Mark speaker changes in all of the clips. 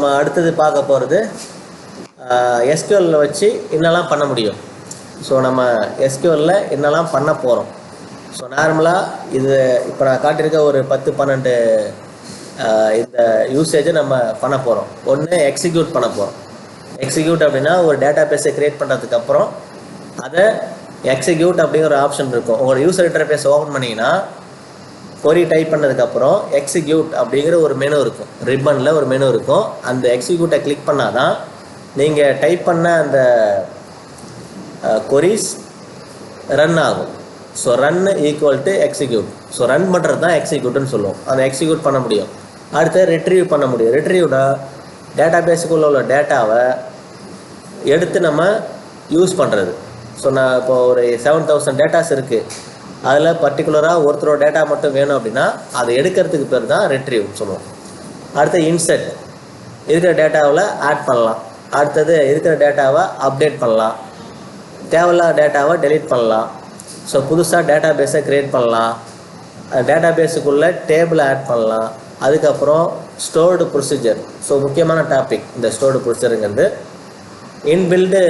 Speaker 1: நம்ம அடுத்தது பார்க்க போகிறது எஸ்கியூஎல்ல வச்சு என்னெல்லாம் பண்ண முடியும். ஸோ நம்ம எஸ்கியூஎல்ல என்னெல்லாம் பண்ண போகிறோம். ஸோ நார்மலாக இது இப்போ நான் காட்டியிருக்க ஒரு 10-12 இந்த யூசேஜை நம்ம பண்ண போகிறோம். ஒன்று எக்ஸிக்யூட் பண்ண போகிறோம். எக்ஸிக்யூட் அப்படின்னா ஒரு டேட்டா பேஸை க்ரியேட் பண்ணுறதுக்கப்புறம் அதை எக்ஸிக்யூட் அப்படிங்கிற ஒரு ஆப்ஷன் இருக்கும். உங்களோட யூசர் இன்டர்ஃபேஸ் ஓப்பன் பண்ணிங்கன்னா கொரி டைப் பண்ணதுக்கப்புறம் எக்ஸிக்யூட் அப்படிங்கிற ஒரு மெனு இருக்கும். ரிப்பனில் ஒரு மெனு இருக்கும். அந்த எக்ஸிக்யூட்டை கிளிக் பண்ணால் தான் நீங்கள் டைப் பண்ண அந்த கொரிஸ் ரன் ஆகும். So run equal to execute. So run பண்ணுறது தான் எக்ஸிக்யூட்னு சொல்லுவோம். அந்த எக்ஸிக்யூட் பண்ண முடியும். அடுத்து ரிட்ரீவ் பண்ண முடியும். ரிட்ரீவ்னா டேட்டா பேஸுக்குள்ளே உள்ள டேட்டாவை எடுத்து நம்ம யூஸ் பண்ணுறது. ஸோ நான் இப்போ ஒரு 7000 டேட்டாஸ் இருக்குது. அதில் பர்டிகுலராக ஒருத்தரோட டேட்டா மட்டும் வேணும் அப்படின்னா அதை எடுக்கிறதுக்கு பேர் தான் ரிட்ரீவ் சொல்லுவோம். அடுத்து இன்செர்ட், இருக்கிற டேட்டாவில் ஆட் பண்ணலாம். அடுத்தது இருக்கிற டேட்டாவை அப்டேட் பண்ணலாம். தேவையில்லாத டேட்டாவை டெலீட் பண்ணலாம். ஸோ புதுசாக டேட்டா பேஸை க்ரியேட் பண்ணலாம். டேட்டா பேஸுக்குள்ளே டேபிள் ஆட் பண்ணலாம். அதுக்கப்புறம் ஸ்டோர்டு ப்ரொசீஜர். ஸோ முக்கியமான டாபிக் இந்த ஸ்டோர்டு ப்ரொசீஜருங்கிறது. இன்பில்டு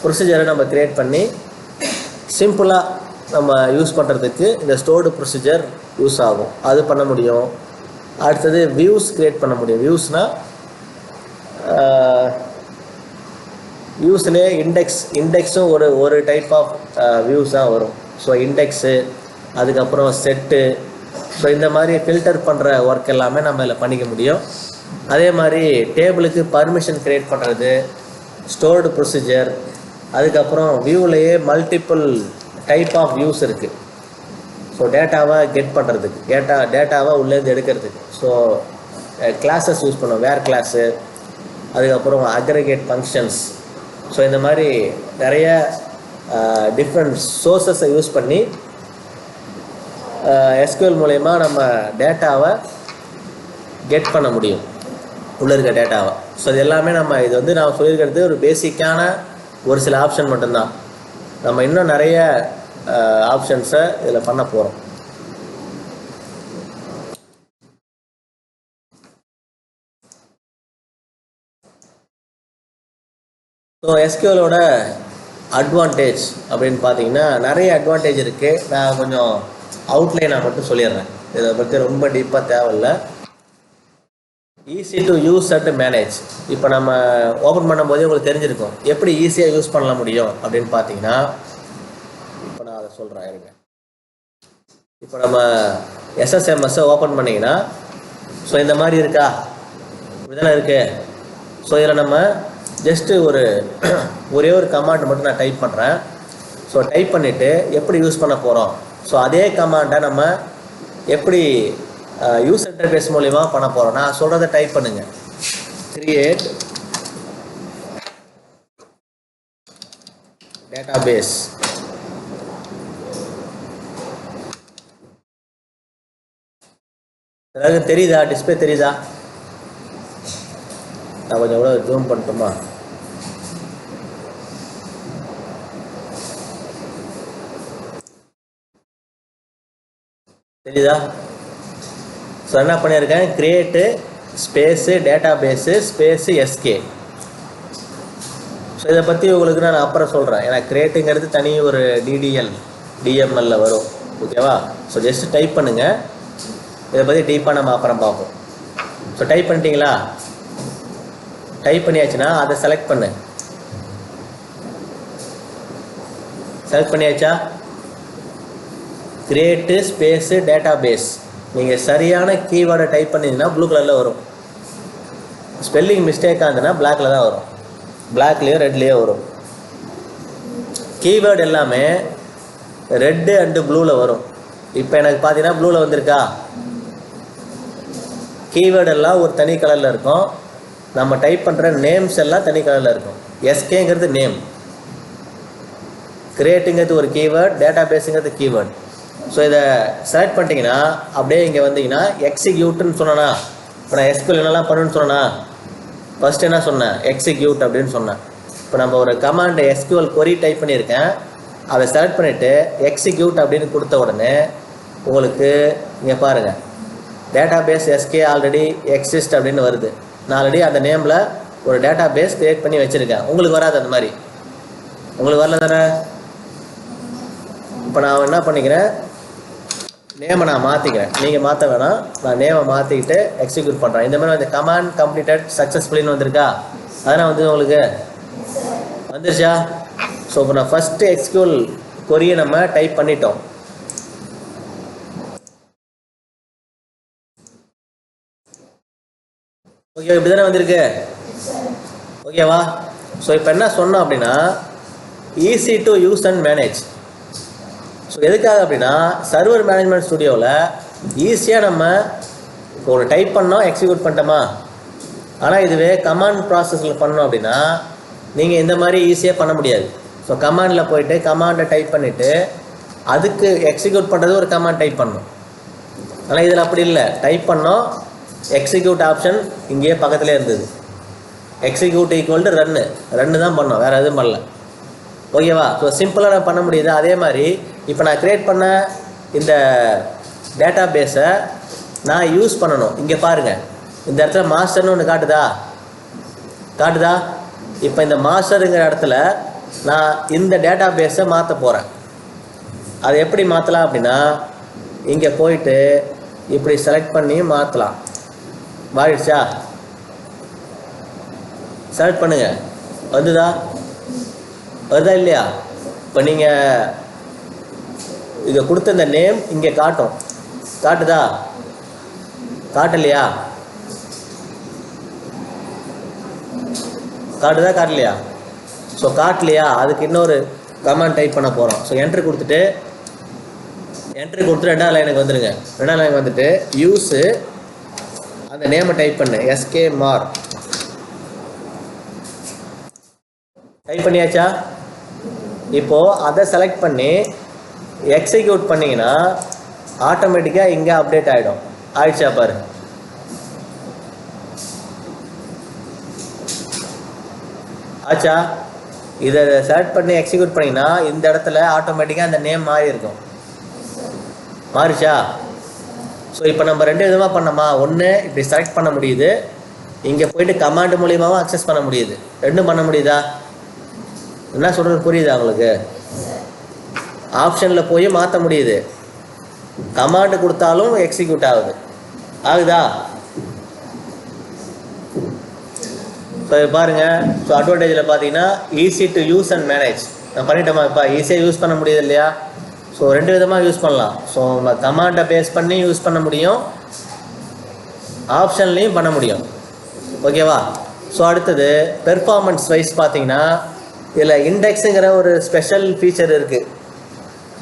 Speaker 1: ப்ரொசீஜரை நம்ம க்ரியேட் பண்ணி சிம்பிளாக நம்ம யூஸ் பண்ணுறதுக்கு இந்த ஸ்டோர்டு ப்ரொசீஜர் யூஸ் ஆகும். அது பண்ண முடியும். அடுத்தது வியூஸ் க்ரியேட் பண்ண முடியும். வியூஸ்லேயே இண்டெக்ஸும் ஒரு டைப் ஆஃப் வியூஸாக வரும். ஸோ இண்டெக்ஸு, அதுக்கப்புறம் செட்டு, ஸோ இந்த மாதிரி ஃபில்டர் பண்ணுற ஒர்க் எல்லாமே நம்ம இதில் பண்ணிக்க முடியும். அதே மாதிரி டேபிளுக்கு பர்மிஷன் க்ரியேட் பண்ணுறது, ஸ்டோர்டு ப்ரொசீஜர், அதுக்கப்புறம் வியூவிலேயே மல்டிப்புள் டைப் ஆஃப் வியூஸ் இருக்குது. ஸோ டேட்டாவை கெட் பண்ணுறதுக்கு, டேட்டாவை உள்ளேருந்து எடுக்கிறதுக்கு. ஸோ கிளாஸஸ் யூஸ் பண்ணுவோம். வேர் கிளாஸு, அதுக்கப்புறம் அக்ரிகேட் ஃபங்க்ஷன்ஸ். ஸோ இந்த மாதிரி நிறைய டிஃப்ரெண்ட் சோர்ஸஸை யூஸ் பண்ணி எஸ்கியூஎல் மூலயமா நம்ம டேட்டாவை கெட் பண்ண முடியும், உள்ளே இருக்க டேட்டாவை. ஸோ இது எல்லாமே இது வந்து நான் சொல்லியிருக்கிறது ஒரு பேசிக்கான ஒரு சில ஆப்ஷன் மட்டும்தான். நம்ம இன்னும் நிறைய ஆப்ஷன்ஸை இதில் பண்ண போகிறோம். ஸோ எஸ்கியூஎலோட அட்வான்டேஜ் அப்படின்னு பார்த்தீங்கன்னா நிறைய அட்வான்டேஜ் இருக்குது. நான் கொஞ்சம் அவுட்லைனாக மட்டும் சொல்லிடுறேன். இதை பற்றி ரொம்ப டீப்பாக தேவையில்லை. Easy to use and manage. இப்போ நம்ம ஓப்பன் பண்ணும்போதே உங்களுக்கு தெரிஞ்சிருக்கும் எப்படி ஈஸியாக யூஸ் பண்ண முடியும் அப்படின்னு பார்த்தீங்கன்னா, இப்போ நான் அதை சொல்கிறேன் இருங்க. இப்போ நம்ம எஸ்எஸ்எம்எஸ்ஸை ஓப்பன் பண்ணிங்கன்னா ஸோ இந்த மாதிரி இருக்கா, இப்படிதானே இருக்குது. ஸோ இதில் நம்ம ஜஸ்ட்டு ஒரே ஒரு கமாண்ட் மட்டும் நான் டைப் பண்ணுறேன். ஸோ டைப் பண்ணிவிட்டு எப்படி யூஸ் பண்ண போகிறோம், ஸோ அதே கமாண்டை நம்ம எப்படி யூஸ் இன்டர்ஃபேஸ் மூலிமா பண்ண போகிறோம். நான் சொல்கிறத டைப் பண்ணுங்கள். Create database. ஏதாவது தெரியுதா? டிஸ்பிளே தெரியுதா? நான் கொஞ்சம் எவ்வளோ ஜூம் பண்ணட்டுமா? தெரியுதா? ஸோ என்ன பண்ணியிருக்கேன், கிரியேட்டு ஸ்பேஸு டேட்டாபேஸு ஸ்பேஸு எஸ்கே. ஸோ இதை பற்றி உங்களுக்கு நான் அப்புறம் சொல்கிறேன். ஏன்னா கிரியேட்டுங்கிறது தனி ஒரு டிஎம்எல்ல வரும். ஓகேவா? ஸோ ஜஸ்ட் டைப் பண்ணுங்கள். இதை பற்றி டீப்பாக நம்ம அப்புறம் பார்ப்போம். ஸோ டைப் பண்ணிட்டீங்களா? டைப் பண்ணியாச்சுன்னா அதை செலக்ட் பண்ணு. செலக்ட் பண்ணியாச்சா? Create space database. நீங்கள் சரியான கீவேர்டை டைப் பண்ணிங்கன்னா ப்ளூ கலரில் வரும். ஸ்பெல்லிங் மிஸ்டேக்காக இருந்ததுன்னா பிளாக்கில் தான் வரும். பிளாக்லேயோ ரெட்லேயோ வரும். கீவேர்டு எல்லாமே ரெட்டு அண்டு ப்ளூவில் வரும். இப்போ எனக்கு பார்த்தீங்கன்னா ப்ளூவில் வந்திருக்கா? கீவேர்டு எல்லாம் ஒரு தனி கலரில் இருக்கும். நம்ம டைப் பண்ணுற நேம்ஸ் எல்லாம் தனி கலரில் இருக்கும். எஸ்கேங்கிறது நேம், கிரியேட்டுங்கிறது ஒரு கீவேர்ட், டேட்டாபேஸுங்கிறது கீவேர்ட். ஸோ இதை செலக்ட் பண்ணிட்டீங்கன்னா அப்படியே இங்கே வந்தீங்கன்னா எக்ஸிக்யூட்னு சொன்னேன்னா, இப்போ நான் எஸ்கியூஎல் என்னெல்லாம் பண்ணுன்னு சொன்னேன்னா ஃபஸ்ட்டு என்ன சொன்னேன், எக்ஸிக்யூட் அப்படின்னு சொன்னேன். இப்போ நம்ம ஒரு கமாண்ட் எஸ்கியூஎல் கொரி டைப் பண்ணியிருக்கேன். அதை செலக்ட் பண்ணிவிட்டு எக்ஸிக்யூட் அப்படின்னு கொடுத்த உடனே உங்களுக்கு இங்கே பாருங்கள் database SK already exist அப்படின்னு வருது. நான் ஆல்ரெடி அந்த நேமில் ஒரு டேட்டா பேஸ் கிரியேட் பண்ணி வச்சுருக்கேன். உங்களுக்கு வராது அந்த மாதிரி, உங்களுக்கு வரல தானே. இப்போ நான் என்ன பண்ணிக்கிறேன், நேமை நான் மாற்றிக்கிறேன், நீங்கள் மாற்ற வேணாம், நான் நேமை மாற்றிக்கிட்டு எக்ஸிக்யூட் பண்ணுறேன். இந்த மாதிரி வந்து கமாண்ட் கம்ப்ளீட்டட் சக்ஸஸ்ஃபுல்லின்னு வந்திருக்கா, அதெல்லாம் வந்து உங்களுக்கு வந்துருச்சா? ஸோ இப்போ நான் ஃபஸ்ட்டு எக்ஸ்கியூஎல் கொரியை நம்ம டைப் பண்ணிட்டோம். ஓகே, இப்படி தானே வந்திருக்கு, ஓகேவா? ஸோ இப்போ என்ன சொன்னோம் அப்படின்னா easy to use and manage. So எதுக்காக அப்படின்னா சர்வர் மேனேஜ்மெண்ட் ஸ்டுடியோவில் ஈஸியாக நம்ம ஒரு டைப் பண்ணோம், எக்ஸிக்யூட் பண்ணிட்டோமா. ஆனால் இதுவே கமாண்ட் ப்ராசஸில் பண்ணோம் அப்படின்னா நீங்கள் இந்த மாதிரி ஈஸியாக பண்ண முடியாது. ஸோ கமாண்டில் போயிட்டு கமாண்டை டைப் பண்ணிவிட்டு அதுக்கு எக்ஸிக்யூட் பண்ணுறது ஒரு கமாண்ட் டைப் பண்ணணும். ஆனால் இதில் அப்படி இல்லை, டைப் பண்ணோம், எக்ஸிக்யூட் ஆப்ஷன் இங்கேயே பக்கத்துலேயே இருந்தது. எக்ஸிக்யூட் ஈக்குவல் டு ரன்னு தான் பண்ணோம், வேறு எதுவும் பண்ணல, ஓகேவா? ஸோ சிம்பிளாக நான் பண்ண முடியுது. அதே மாதிரி இப்போ நான் க்ரியேட் பண்ண இந்த டேட்டா பேஸை நான் யூஸ் பண்ணணும். இங்கே பாருங்கள், இந்த இடத்துல மாஸ்டர்னு ஒன்று காட்டுதா? இப்போ இந்த மாஸ்டருங்கிற இடத்துல நான் இந்த டேட்டா பேஸை மாற்ற போகிறேன். அதை எப்படி மாற்றலாம் அப்படின்னா இங்கே போயிட்டு இப்படி செலக்ட் பண்ணி மாற்றலாம். மாறிடுச்சா? செலக்ட் பண்ணுங்கள், வருதா இல்லையா? இப்போ நீங்கள் இதை கொடுத்த இந்த நேம் இங்கே காட்டுதா? காட்டலையா? காட்டலையா? ஸோ காட்டலையா, அதுக்கு இன்னொரு கமாண்ட் டைப் பண்ண போகிறோம். ஸோ என்ட்ரி கொடுத்துட்டு ரெண்டாவது லைனுக்கு வந்துடுங்க. ரெண்டாவது லைனுக்கு வந்துட்டு யூஸு அந்த நேமை டைப் பண்ணு, எஸ்கே மார் டைப் பண்ணியாச்சா? இப்போது அதை செலக்ட் பண்ணி எக்ஸிக்யூட் பண்ணிங்கன்னா ஆட்டோமேட்டிக்காக இங்கே அப்டேட் ஆகிடும். ஆயிடுச்சா பாரு? ஆச்சா? இதை செலக்ட் பண்ணி எக்ஸிக்யூட் பண்ணிங்கன்னா இந்த இடத்துல ஆட்டோமேட்டிக்காக அந்த நேம் மாறி இருக்கும். மாறிச்சா? ஸோ இப்போ நம்ம ரெண்டு விதமாக பண்ணோமா, ஒன்று இப்படி செலக்ட் பண்ண முடியுது, இங்கே போயிட்டு கமாண்ட் மூலியமாகவும் அக்சஸ் பண்ண முடியுது. ரெண்டும் பண்ண முடியுதா? என்ன சொல்கிறது புரியுதா உங்களுக்கு? ஆப்ஷனில் போய் மாற்ற முடியுது, கமாண்டு கொடுத்தாலும் எக்ஸிக்யூட் ஆகுதா? ஸோ பாருங்கள், ஸோ அட்வான்டேஜில் பார்த்தீங்கன்னா easy to use and manage நான் பண்ணிட்டோமா. இப்போ ஈஸியாக யூஸ் பண்ண முடியுது இல்லையா? ஸோ ரெண்டு விதமாக யூஸ் பண்ணலாம். ஸோ நம்ம கமாண்டை பேஸ் பண்ணி யூஸ் பண்ண முடியும், ஆப்ஷன்லேயும் பண்ண முடியும், ஓகேவா? ஸோ அடுத்தது பெர்ஃபார்மன்ஸ் வைஸ் பார்த்தீங்கன்னா இதில் இண்டெக்ஸுங்கிற ஒரு ஸ்பெஷல் ஃபீச்சர் இருக்குது,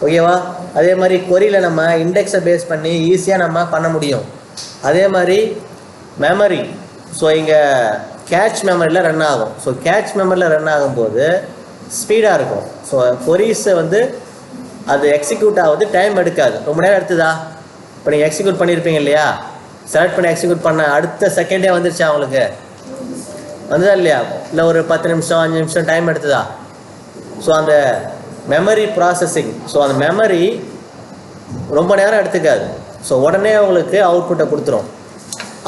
Speaker 1: ஓகேவா? அதே மாதிரி கொரியில் நம்ம இண்டெக்ஸை பேஸ் பண்ணி ஈஸியாக நம்ம பண்ண முடியும். அதே மாதிரி மெமரி, ஸோ இங்கே கேட்ச் மெமரியில் ரன் ஆகும். ஸோ கேட்ச் மெமரியில் ரன் ஆகும்போது ஸ்பீடாக இருக்கும். ஸோ கொரீஸை வந்து அது எக்ஸிக்யூட் ஆகுது, டைம் எடுக்காது, ரொம்ப நேரம் எடுத்துதா? இப்போ நீங்கள் எக்ஸிக்யூட் பண்ணியிருப்பீங்க இல்லையா, செலக்ட் பண்ணி எக்ஸிக்யூட் பண்ண அடுத்த செகண்டே வந்துருச்சா அவங்களுக்கு? வந்துதா இல்லையா? இல்லை ஒரு 10 நிமிஷம் 5 நிமிஷம் டைம் எடுத்துதா? ஸோ அந்த மெமரி ப்ராசஸிங், ஸோ அந்த மெமரி ரொம்ப நேரம் எடுத்துக்காது. ஸோ உடனே அவங்களுக்கு அவுட்புட்டை கொடுத்துரும்.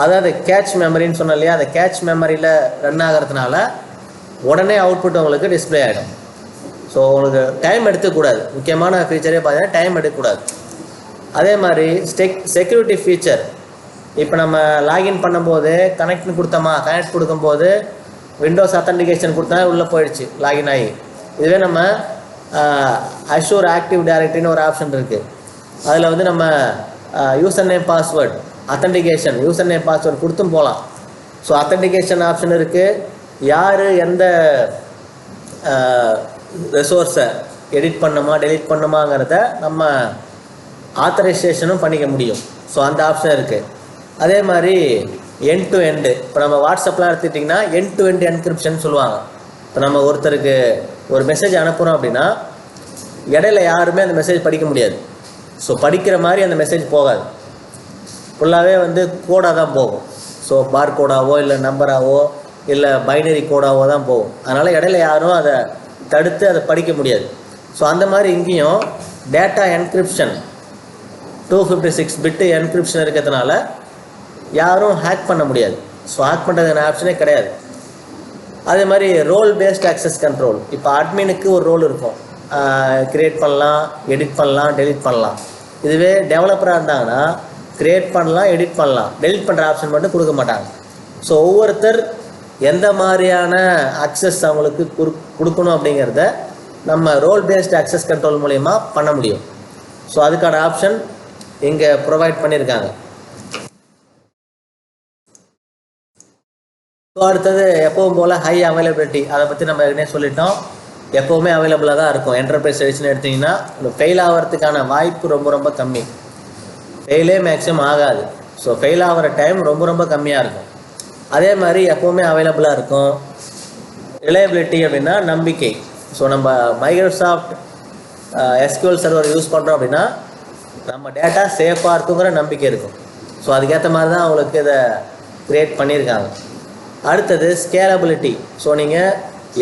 Speaker 1: அதாவது கேட்ச் மெமரின்னு சொன்னோம் இல்லையா, அந்த கேட்ச் மெமரியில் ரன் ஆகிறதுனால உடனே அவுட்புட் உங்களுக்கு டிஸ்பிளே ஆகிடும். ஸோ உங்களுக்கு டைம் எடுத்துக்கூடாது. முக்கியமான ஃபீச்சரே பார்த்தீங்கன்னா டைம் எடுக்கக்கூடாது. அதே மாதிரி செக்யூரிட்டி ஃபீச்சர், இப்போ நம்ம லாகின் பண்ணும்போது கனெக்ட் கொடுக்கும்போது விண்டோஸ் அத்தன்டிகேஷன் கொடுத்தா உள்ளே போயிடுச்சு, லாகின் ஆகி. இதுவே நம்ம அஷ்யூர் ஆக்டிவ் டைரக்டரின்னு ஒரு ஆப்ஷன் இருக்குது, அதில் வந்து நம்ம user name password authentication user name password கொடுத்தும் போகலாம். ஸோ அத்தன்டிகேஷன் ஆப்ஷன் இருக்குது. யார் எந்த ரிசோர்ஸை எடிட் பண்ணுமா டெலீட் பண்ணுமாங்கிறத நம்ம ஆத்தரைசேஷனும் பண்ணிக்க முடியும். ஸோ அந்த ஆப்ஷன் இருக்குது. அதே மாதிரி எண்ட் டு எண்டு, இப்போ நம்ம வாட்ஸ்அப்லாம் எடுத்துக்கிட்டிங்கன்னா எண்ட் டு எண்ட் என்கிரிப்ஷன் சொல்லுவாங்க. இப்போ நம்ம ஒருத்தருக்கு ஒரு மெசேஜ் அனுப்புகிறோம் அப்படின்னா இடையில யாருமே அந்த மெசேஜ் படிக்க முடியாது. ஸோ படிக்கிற மாதிரி அந்த மெசேஜ் போகாது, ஃபுல்லாகவே வந்து கோடாக தான் போகும். ஸோ பார் கோடாவோ இல்லை நம்பராகவோ இல்லை பைனரி கோடாவோ தான் போகும். அதனால் இடையில யாரும் அதை தடுத்து அதை படிக்க முடியாது. ஸோ அந்த மாதிரி இங்கேயும் டேட்டா என்கிரிப்ஷன் 256 பிட்டு என்கிரிப்ஷன் இருக்கிறதுனால யாரும் ஹேக் பண்ண முடியாது. ஸோ ஹேக் பண்ணுறதுக்கான ஆப்ஷனே கிடையாது. அதே மாதிரி ரோல் பேஸ்ட் ஆக்சஸ் கண்ட்ரோல். இப்போ அட்மினுக்கு ஒரு ரோல் இருக்கும், க்ரியேட் பண்ணலாம், எடிட் பண்ணலாம், டெலிட் பண்ணலாம். இதுவே டெவலப்பராக இருந்தாங்கன்னா க்ரியேட் பண்ணலாம், எடிட் பண்ணலாம், டெலிட் பண்ணுற ஆப்ஷன் மட்டும் கொடுக்க மாட்டாங்க. ஸோ ஒவ்வொருத்தர் எந்த மாதிரியான ஆக்சஸ் அவங்களுக்கு கொடுக்கணும் அப்படிங்கிறத நம்ம ரோல் பேஸ்ட் ஆக்சஸ் கண்ட்ரோல் மூலயமா பண்ண முடியும். ஸோ அதுக்கான ஆப்ஷன் இங்கே ப்ரொவைட் பண்ணியிருக்காங்க. ஸோ அடுத்தது எப்பவும் போல் ஹை அவைலபிலிட்டி, அதை பற்றி நம்ம ஏற்கனவே சொல்லிட்டோம். எப்போவுமே அவைலபிளாக தான் இருக்கும். என்டர்பிரைஸ் எடிஷன் எடுத்திங்கன்னா ஃபெயில் ஆகிறதுக்கான வாய்ப்பு ரொம்ப ரொம்ப கம்மி, ஃபெயிலே மேக்ஸிமம் ஆகாது. ஸோ ஃபெயில் ஆகிற டைம் ரொம்ப ரொம்ப கம்மியாக இருக்கும். அதே மாதிரி எப்போவுமே அவைலபிளாக இருக்கும். ரிலையபிலிட்டி அப்படின்னா நம்பிக்கை. ஸோ நம்ம மைக்ரோசாஃப்ட் எஸ்கியூஎல் சர்வர் யூஸ் பண்ணுறோம் அப்படின்னா நம்ம டேட்டா சேஃபாக இருக்குங்கிற நம்பிக்கை இருக்கும். ஸோ அதுக்கேற்ற மாதிரி தான் அவங்களுக்கு இதை க்ரியேட் பண்ணியிருக்காங்க. அடுத்தது ஸ்கேலபிலிட்டி. ஸோ நீங்கள்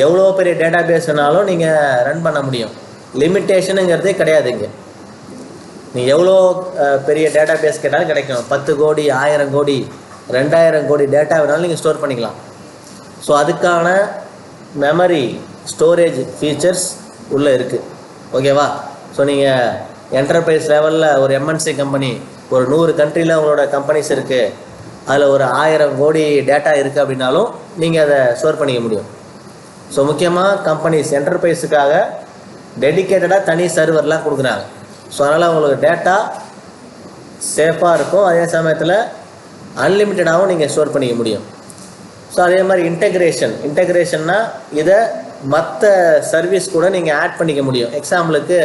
Speaker 1: எவ்வளோ பெரிய டேட்டா பேஸ் வேணாலும் நீங்கள் ரன் பண்ண முடியும். லிமிட்டேஷனுங்கிறதே கிடையாது. இங்கே நீங்கள் எவ்வளோ பெரிய டேட்டா பேஸ் கேட்டாலும் கிடைக்கும். 10 கோடி, 1000 கோடி, 2000 கோடி டேட்டா வேணாலும் நீங்கள் ஸ்டோர் பண்ணிக்கலாம். ஸோ அதுக்கான மெமரி ஸ்டோரேஜ் ஃபீச்சர்ஸ் உள்ளே இருக்குது. ஓகேவா? ஸோ நீங்கள் என்டர்பிரைஸ் லெவலில் ஒரு எம்என்சி கம்பெனி, ஒரு 100 கண்ட்ரியில் உங்களோட கம்பெனிஸ் இருக்குது, அதில் ஒரு 1000 கோடி டேட்டா இருக்குது அப்படின்னாலும் நீங்கள் அதை ஸ்டோர் பண்ணிக்க முடியும். ஸோ முக்கியமாக கம்பெனிஸ் என்டர்பிரைஸுக்காக டெடிக்கேட்டடாக தனி சர்வர்லாம் கொடுக்குறாங்க. ஸோ அதனால் உங்களுக்கு டேட்டா சேஃபாக இருக்கும். அதே சமயத்தில் அன்லிமிட்டடாகவும் நீங்கள் ஸ்டோர் பண்ணிக்க முடியும். ஸோ அதே மாதிரி இன்டெக்ரேஷன்னா இதை மற்ற சர்வீஸ் கூட நீங்கள் ஆட் பண்ணிக்க முடியும். எக்ஸாம்பிளுக்கு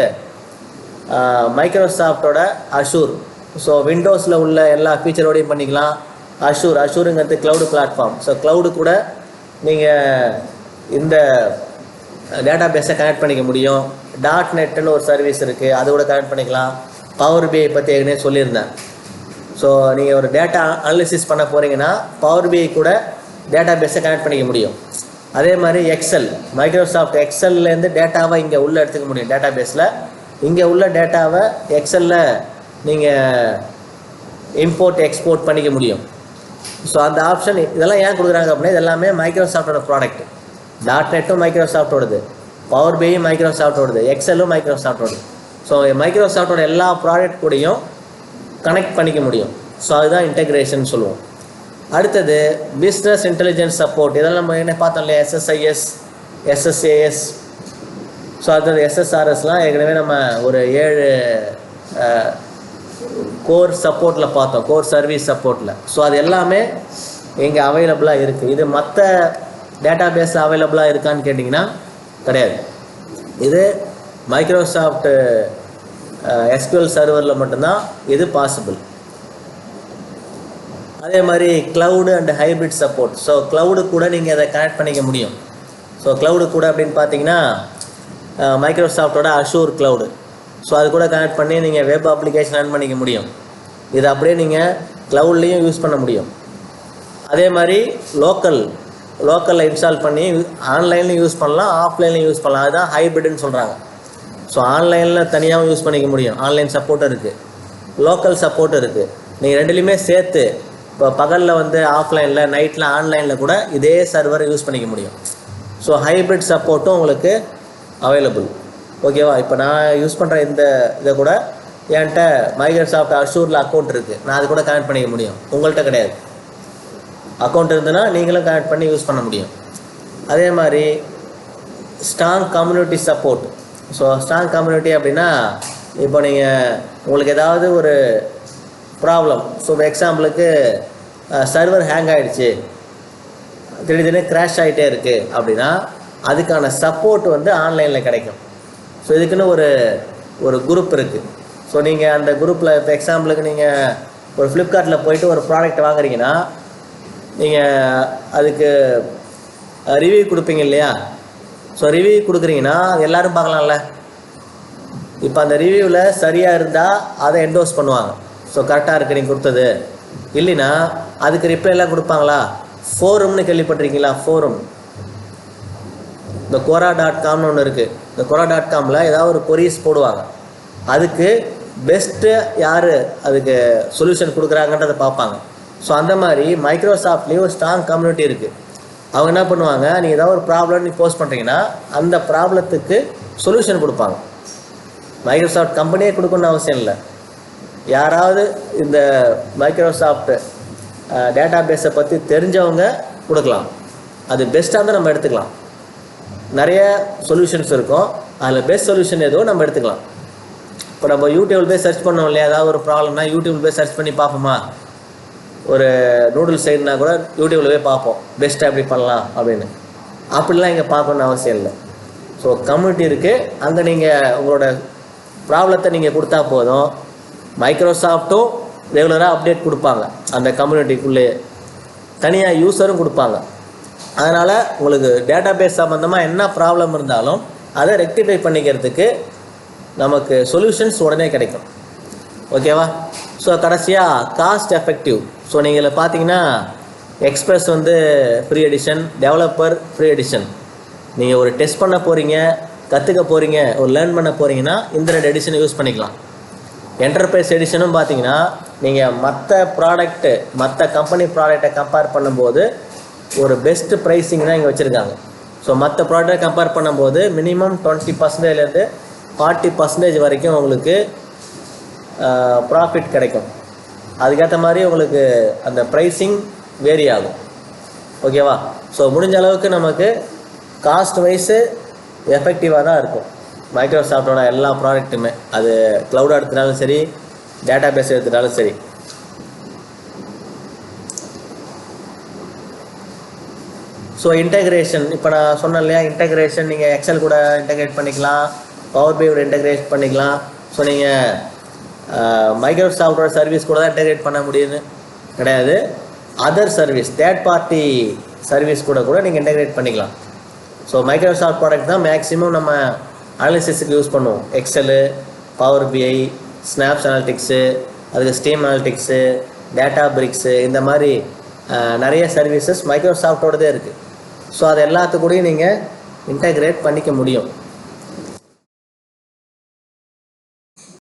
Speaker 1: மைக்ரோசாஃப்டோட அஷூர். ஸோ விண்டோஸில் உள்ள எல்லா ஃபீச்சரோடையும் பண்ணிக்கலாம். அஷூருங்கிறது க்ளவுடு பிளாட்ஃபார்ம். ஸோ க்ளவுடு கூட நீங்கள் இந்த டேட்டா பேஸை கனெக்ட் பண்ணிக்க முடியும். .NETன்னு ஒரு சர்வீஸ் இருக்குது, அது கூட கனெக்ட் பண்ணிக்கலாம். பவர் பிஐ பற்றி ஏற்கனவே சொல்லியிருந்தேன். ஸோ நீங்கள் ஒரு டேட்டா அனாலிசிஸ் பண்ண போகிறீங்கன்னா பவர் பிஐ கூட டேட்டா பேஸை கனெக்ட் பண்ணிக்க முடியும். அதே மாதிரி எக்ஸல், மைக்ரோசாஃப்ட் எக்ஸல்லேருந்து டேட்டாவை இங்கே உள்ளே எடுத்துக்க முடியும். டேட்டா பேஸில் இங்கே உள்ள டேட்டாவை எக்ஸலில் நீங்கள் இம்போர்ட் எக்ஸ்போர்ட் பண்ணிக்க முடியும். ஸோ அந்த ஆப்ஷன் இதெல்லாம் ஏன் கொடுக்குறாங்க அப்படின்னா இது எல்லாமே மைக்ரோசாஃப்டோட ப்ராடக்ட். .NETடும் மைக்ரோசாஃப்டோடது, பவர் பிஐயும் மைக்ரோசாஃப்டோடது, எக்ஸலும் மைக்ரோசாஃப்டோடது. ஸோ மைக்ரோசாஃப்டோட எல்லா ப்ராடக்ட் கூடயும் கனெக்ட் பண்ணிக்க முடியும். ஸோ அதுதான் இன்டெகிரேஷன் சொல்லுவோம். அடுத்தது பிஸ்னஸ் இன்டெலிஜென்ஸ் சப்போர்ட். இதெல்லாம் நம்ம என்ன பார்த்தோம் இல்லையா, SSIS, SSAS. ஸோ அடுத்தது SSRSலாம் ஏற்கனவே நம்ம ஒரு 7 கோர் சப்போர்ட்டில் பார்த்தோம், கோர் சர்வீஸ் சப்போர்ட்டில். ஸோ அது எல்லாமே இங்கே அவைலபிளாக இருக்குது. இது மற்ற டேட்டா பேஸில் அவைலபிளாக இருக்கான்னு கேட்டிங்கன்னா கிடையாது. இது மைக்ரோசாஃப்ட் SQL சர்வரில் மட்டும்தான் இது பாசிபிள். அதே மாதிரி cloud and hybrid support. So cloud கூட நீங்கள் அதை கனெக்ட் பண்ணிக்க முடியும். ஸோ க்ளவுடு கூட அப்படின்னு பார்த்தீங்கன்னா மைக்ரோசாஃப்டோட அஷூர் க்ளவுடு. ஸோ அது கூட கனெக்ட் பண்ணி நீங்கள் வெப் அப்ளிகேஷன் ரன் பண்ணிக்க முடியும். இதை அப்படியே நீங்கள் க்ளவுட்லேயும் யூஸ் பண்ண முடியும். அதே மாதிரி லோக்கலில் இன்ஸ்டால் பண்ணி ஆன்லைன்லையும் யூஸ் பண்ணலாம், ஆஃப்லைன்லையும் யூஸ் பண்ணலாம். அதுதான் ஹைப்ரிட்னு சொல்கிறாங்க. ஸோ ஆன்லைனில் தனியாகவும் யூஸ் பண்ணிக்க முடியும், ஆன்லைன் சப்போர்ட் இருக்குது, லோக்கல் சப்போர்ட் இருக்குது. நீங்கள் ரெண்டுலேயுமே சேர்த்து இப்போ பகலில் வந்து ஆஃப்லைனில், நைட்டில் ஆன்லைனில் கூட இதே சர்வரை யூஸ் பண்ணிக்க முடியும். ஸோ ஹைப்ரிட் சப்போர்ட்டும் உங்களுக்கு அவைலபிள். ஓகேவா? இப்போ நான் யூஸ் பண்ணுற இதை கூட என்கிட்ட மைக்ரோசாஃப்ட் அஷூரில் அக்கௌண்ட் இருக்குது, நான் அது கூட கனெக்ட் பண்ணிக்க முடியும். உங்கள்கிட்ட கிடையாது. அக்கௌண்ட் இருந்ததுன்னா நீங்களும் கனெக்ட் பண்ணி யூஸ் பண்ண முடியும். அதே மாதிரி strong community support. So strong community அப்படின்னா இப்போ நீங்கள் உங்களுக்கு ஏதாவது ஒரு ப்ராப்ளம், ஸோ எக்ஸாம்பிளுக்கு சர்வர் ஹேங் ஆகிடுச்சு, திடீர்னு கிராஷ் ஆகிட்டே இருக்குது அப்படின்னா அதுக்கான சப்போர்ட் வந்து ஆன்லைனில் கிடைக்கும். ஸோ இதுக்குன்னு ஒரு குரூப் இருக்குது. ஸோ நீங்கள் அந்த குரூப்பில் இப்போ எக்ஸாம்பிளுக்கு நீங்கள் ஒரு ஃப்ளிப்கார்ட்டில் போயிட்டு ஒரு ப்ராடக்ட் வாங்குறீங்கன்னா நீங்கள் அதுக்கு ரிவ்யூ கொடுப்பீங்க இல்லையா? ஸோ ரிவ்யூ கொடுக்குறீங்கன்னா எல்லோரும் பார்க்கலாம்ல. இப்போ அந்த ரிவ்யூவில் சரியாக இருந்தால் அதை என்டோஸ் பண்ணுவாங்க. ஸோ கரெக்டாக இருக்குது நீங்கள் கொடுத்தது. இல்லைன்னா அதுக்கு ரிப்ளைலாம் கொடுப்பாங்களா? ஃபோரம்னு கேள்விப்பட்டிருக்கீங்களா? ஃபோரம், இந்த quora.comனு ஒன்று இருக்குது. இந்த quora.comல ஏதாவது ஒரு கொரீஸ் போடுவாங்க, அதுக்கு பெஸ்ட்டு யார் அதுக்கு சொல்யூஷன் கொடுக்குறாங்கன்றதை பார்ப்பாங்க. ஸோ அந்த மாதிரி மைக்ரோசாஃப்ட்லேயும் ஒரு ஸ்ட்ராங் கம்யூனிட்டி இருக்குது. அவங்க என்ன பண்ணுவாங்க, நீங்கள் ஏதாவது ஒரு ப்ராப்ளம் நீங்கள் போஸ்ட் பண்ணுறீங்கன்னா அந்த ப்ராப்ளத்துக்கு சொல்யூஷன் கொடுப்பாங்க. மைக்ரோசாஃப்ட் கம்பெனியே கொடுக்கணும்னு அவசியம் இல்லை. யாராவது இந்த மைக்ரோசாஃப்ட் டேட்டா பேஸை பற்றி தெரிஞ்சவங்க கொடுக்கலாம். அது பெஸ்ட்டாக இருந்தால் நம்ம எடுத்துக்கலாம். நிறைய சொல்யூஷன்ஸ் இருக்கும், அதில் பெஸ்ட் சொல்யூஷன் எதுவும் நம்ம எடுத்துக்கலாம். இப்போ நம்ம யூடியூப்ல போய் சர்ச் பண்ணோம் இல்லையா, ஏதாவது ஒரு ப்ராப்ளம்னா யூடியூப்ல போய் சர்ச் பண்ணி பார்ப்போமா? ஒரு நூடுல்ஸ் செய்யணுன்னா கூட யூடியூப்ல போய் பார்ப்போம் பெஸ்ட்டாக எப்படி பண்ணலாம் அப்படின்னு. அப்படிலாம் இங்கே பார்க்கணுன்னு அவசியம் இல்லை. ஸோ கம்யூனிட்டி இருக்குது, அங்கே நீங்கள் உங்களோட ப்ராப்ளத்தை நீங்கள் கொடுத்தா போதும். மைக்ரோசாஃப்ட்டும் ரெகுலராக அப்டேட் கொடுப்பாங்க, அந்த கம்யூனிட்டிக்குள்ளேயே தனியாக யூஸரும் கொடுப்பாங்க. அதனால் உங்களுக்கு டேட்டா பேஸ் சம்மந்தமாக என்ன ப்ராப்ளம் இருந்தாலும் அதை ரெக்டிஃபை பண்ணிக்கிறதுக்கு நமக்கு சொல்யூஷன்ஸ் உடனே கிடைக்கும். ஓகேவா? ஸோ கடைசியாக காஸ்ட் எஃபெக்டிவ். ஸோ நீங்கள் பார்த்தீங்கன்னா எக்ஸ்பிரஸ் வந்து free edition, developer free edition. நீங்கள் ஒரு டெஸ்ட் பண்ண போகிறீங்க, கற்றுக்க போகிறீங்க, ஒரு லேர்ன் பண்ண போகிறீங்கன்னா இந்த 2 எடிஷனை யூஸ் பண்ணிக்கலாம். என்டர்பிரைஸ் எடிஷனும் பார்த்தீங்கன்னா நீங்கள் மற்ற ப்ராடக்ட்டு, மற்ற கம்பெனி ப்ராடக்டை கம்பேர் பண்ணும்போது ஒரு பெஸ்ட்டு ப்ரைஸிங் தான் இங்கே வச்சுருக்காங்க. ஸோ மற்ற ப்ராடக்டை கம்பேர் பண்ணும்போது மினிமம் 20%லேருந்து 40% வரைக்கும் உங்களுக்கு ப்ராஃபிட் கிடைக்கும். அதுக்கேற்ற மாதிரி உங்களுக்கு அந்த ப்ரைஸிங் வேரி ஆகும். ஓகேவா? ஸோ முடிஞ்ச அளவுக்கு நமக்கு காஸ்ட் வைஸு எஃபெக்டிவாக தான் இருக்கும் மைக்ரோசாஃப்டோட எல்லா ப்ராடக்ட்டுமே. அது க்ளவுடாக எடுத்துட்டாலும் சரி, டேட்டா பேஸ் எடுத்துட்டாலும் சரி. ஸோ இன்டெகிரேஷன், இப்போ நான் சொன்னேன் இல்லையா, இன்டெகிரேஷன் நீங்கள் எக்ஸல் கூட இன்டெகிரேட் பண்ணிக்கலாம், பவர் பிஐயோட இன்டெகிரேட் பண்ணிக்கலாம். ஸோ நீங்கள் மைக்ரோசாஃப்டோட சர்வீஸ் கூட தான் இன்டெகிரேட் பண்ண முடியும்னு கிடையாது. Other service, third party service கூட நீங்கள் இன்டெகிரேட் பண்ணிக்கலாம். ஸோ மைக்ரோசாஃப்ட் ப்ராடக்ட் தான் மேக்ஸிமம் நம்ம அனாலிசிஸுக்கு யூஸ் பண்ணுவோம். எக்ஸலு, பவர் பிஐ, ஸ்னாப்ஸ் அனாலிட்டிக்ஸு, அதுக்கு ஸ்டீம் அனாலிட்டிக்ஸு, டேட்டா பிரிக்ஸு, இந்த மாதிரி நிறைய சர்வீசஸ் மைக்ரோசாஃப்டோடதே இருக்குது. ஸோ அது எல்லாத்துக்கூடையும் நீங்கள் இன்டெகிரேட் பண்ணிக்க முடியும்.